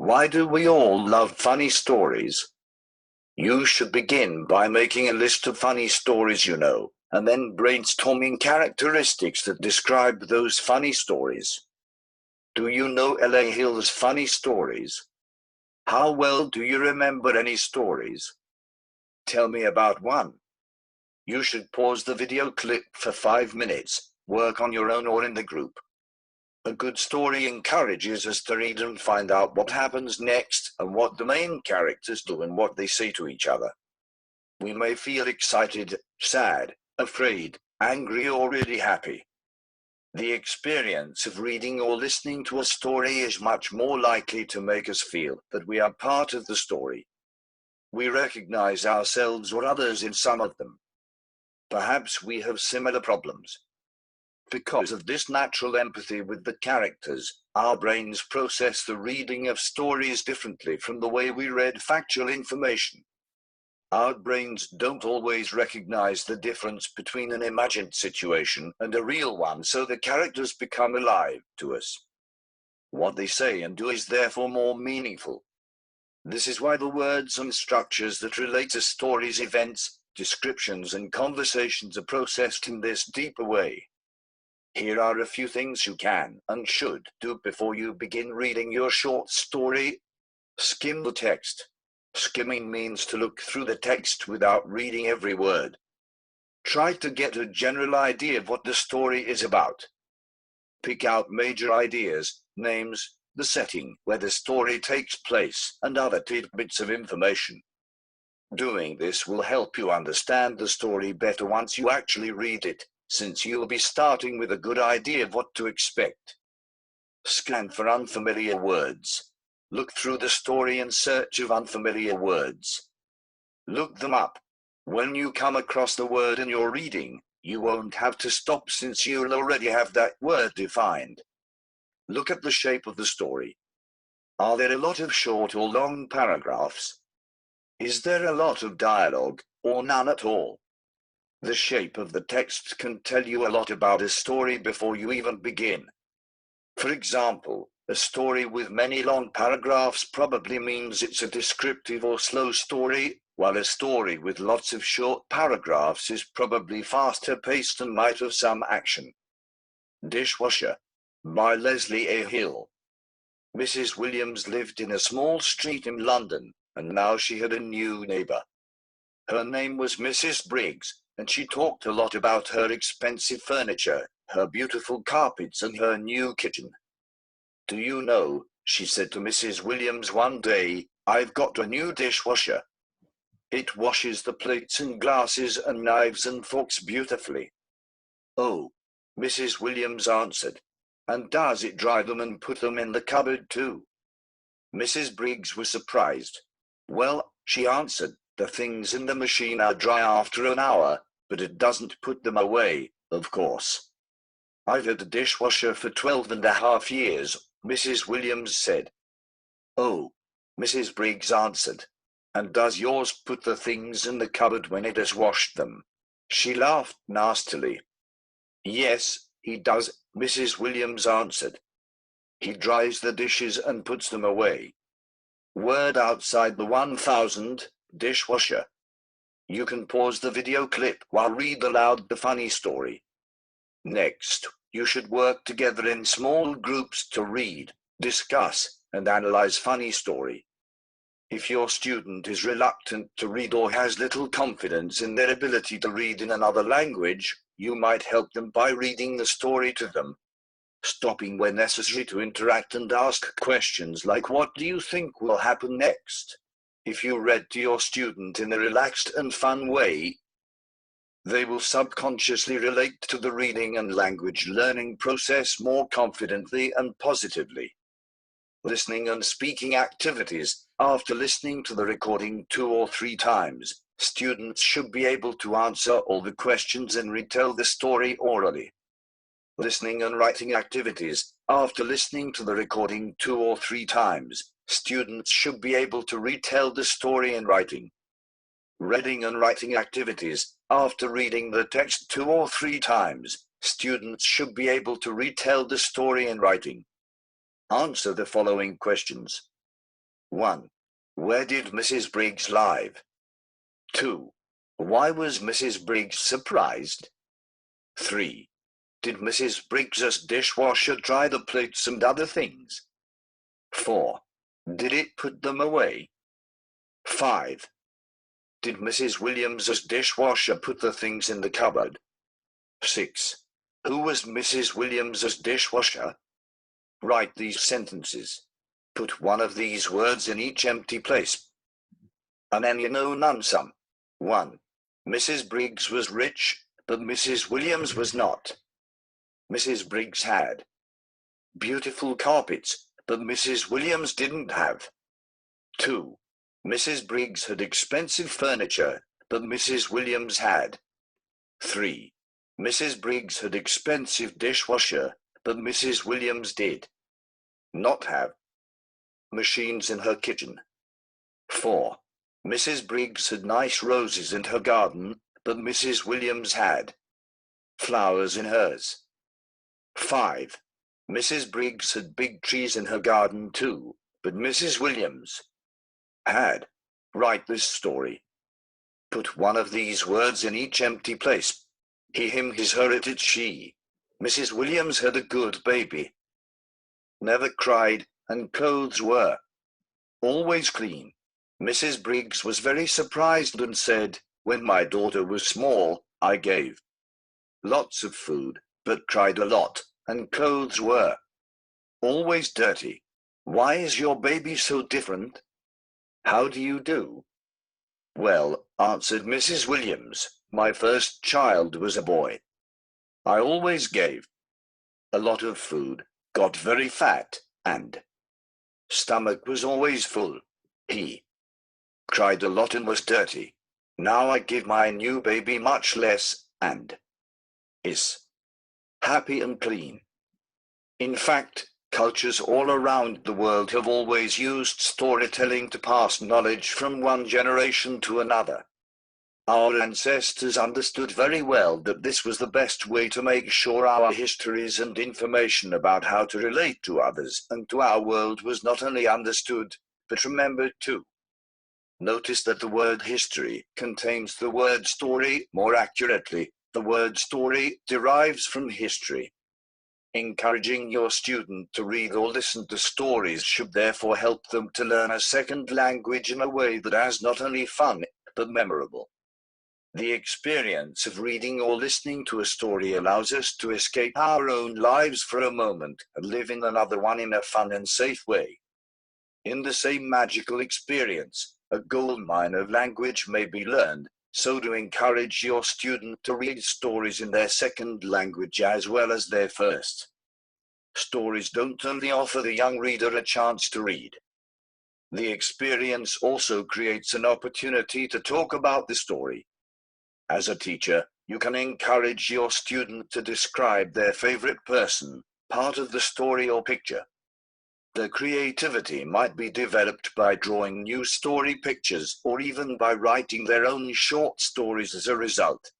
Why do we all love funny stories? You should begin by making a list of funny stories you know, and then brainstorming characteristics that describe those funny stories. Do you know AAA Hill's funny stories? How well do you remember any stories? Tell me about one. You should pause the video clip for 5 minutes, work on your own or in the group. A good story encourages us to read and find out what happens next and what the main characters do and what they say to each other. We may feel excited, sad, afraid, angry, or really happy. The experience of reading or listening to a story is much more likely to make us feel that we are part of the story. We recognize ourselves or others in some of them. Perhaps we have similar problems. Because of this natural empathy with the characters, our brains process the reading of stories differently from the way we read factual information. Our brains don't always recognize the difference between an imagined situation and a real one, so the characters become alive to us. What they say and do is therefore more meaningful. This is why the words and structures that relate to stories, events, descriptions, and conversations are processed in this deeper way. Here are a few things you can and should do before you begin reading your short story. Skim the text. Skimming means to look through the text without reading every word. Try to get a general idea of what the story is about. Pick out major ideas, names, the setting where the story takes place, and other tidbits of information. Doing this will help you understand the story better once you actually read it, since you'll be starting with a good idea of what to expect. Scan for unfamiliar words. Look through the story in search of unfamiliar words. Look them up. When you come across the word in your reading, you won't have to stop since you'll already have that word defined. Look at the shape of the story. Are there a lot of short or long paragraphs? Is there a lot of dialogue, or none at all? The shape of the text can tell you a lot about a story before you even begin. For example, a story with many long paragraphs probably means it's a descriptive or slow story, while a story with lots of short paragraphs is probably faster paced and might have some action. Dishwasher, by Leslie A. Hill. Mrs. Williams lived in a small street in London, and now she had a new neighbor. Her name was Mrs. Briggs, and she talked a lot about her expensive furniture, her beautiful carpets, and her new kitchen. Do you know, she said to Mrs. Williams one day, I've got a new dishwasher. It washes the plates and glasses and knives and forks beautifully. Oh, Mrs. Williams answered. And does it dry them and put them in the cupboard too? Mrs. Briggs was surprised. Well, she answered, the things in the machine are dry after an hour, but it doesn't put them away, of course. I've had a dishwasher for 12.5 years, Mrs. Williams said. Oh, Mrs. Briggs answered. And does yours put the things in the cupboard when it has washed them? She laughed nastily. Yes, he does, Mrs. Williams answered. He dries the dishes and puts them away. Word outside the 1000, dishwasher. You can pause the video clip while read aloud the funny story. Next, you should work together in small groups to read, discuss, and analyze funny story. If your student is reluctant to read or has little confidence in their ability to read in another language, you might help them by reading the story to them, stopping when necessary to interact and ask questions like, what do you think will happen next? If you read to your student in a relaxed and fun way, they will subconsciously relate to the reading and language learning process more confidently and positively. Listening and speaking activities. After listening to the recording 2 or 3 times, students should be able to answer all the questions and retell the story orally. Listening and writing activities. After listening to the recording 2 or 3 times, students should be able to retell the story in writing. Reading and writing activities. After reading the text 2 or 3 times, students should be able to retell the story in writing. Answer the following questions. 1. Where did Mrs. Briggs live? 2. Why was Mrs. Briggs surprised? 3. Did Mrs. Briggs's dishwasher dry the plates and other things? 4. Did it put them away? 5. Did Mrs. Williams's dishwasher put the things in the cupboard? 6. Who was Mrs. Williams's dishwasher? Write these sentences. Put one of these words in each empty place. And then you know none some. 1. Mrs. Briggs was rich, but Mrs. Williams was not. Mrs. Briggs had beautiful carpets, but Mrs. Williams didn't have. 2. Mrs. Briggs had expensive furniture, but Mrs. Williams had. 3. Mrs. Briggs had expensive dishwasher, but Mrs. Williams did not have machines in her kitchen. 4. Mrs. Briggs had nice roses in her garden, but Mrs. Williams had flowers in hers. 5. Mrs. Briggs had big trees in her garden too, but Mrs. Williams had. Write this story. Put one of these words in each empty place. He, him, his, her, it, she. Mrs. Williams had a good baby. Never cried, and clothes were always clean. Mrs. Briggs was very surprised and said, when my daughter was small, I gave lots of food, but cried a lot, and clothes were always dirty. Why is your baby so different? How do you do? Well, answered Mrs. Williams, my first child was a boy. I always gave a lot of food, got very fat, and stomach was always full. He cried a lot and was dirty. Now I give my new baby much less, and is happy and clean. In fact, cultures all around the world have always used storytelling to pass knowledge from one generation to another. Our ancestors understood very well that this was the best way to make sure our histories and information about how to relate to others and to our world was not only understood, but remembered too. Notice that the word history contains the word story. More accurately, the word story derives from history. Encouraging your student to read or listen to stories should therefore help them to learn a second language in a way that is not only fun, but memorable. The experience of reading or listening to a story allows us to escape our own lives for a moment and live in another one in a fun and safe way. In the same magical experience, a goldmine of language may be learned, so to encourage your student to read stories in their second language as well as their first. Stories don't only offer the young reader a chance to read. The experience also creates an opportunity to talk about the story. As a teacher, you can encourage your student to describe their favorite person, part of the story or picture. Their creativity might be developed by drawing new story pictures or even by writing their own short stories as a result.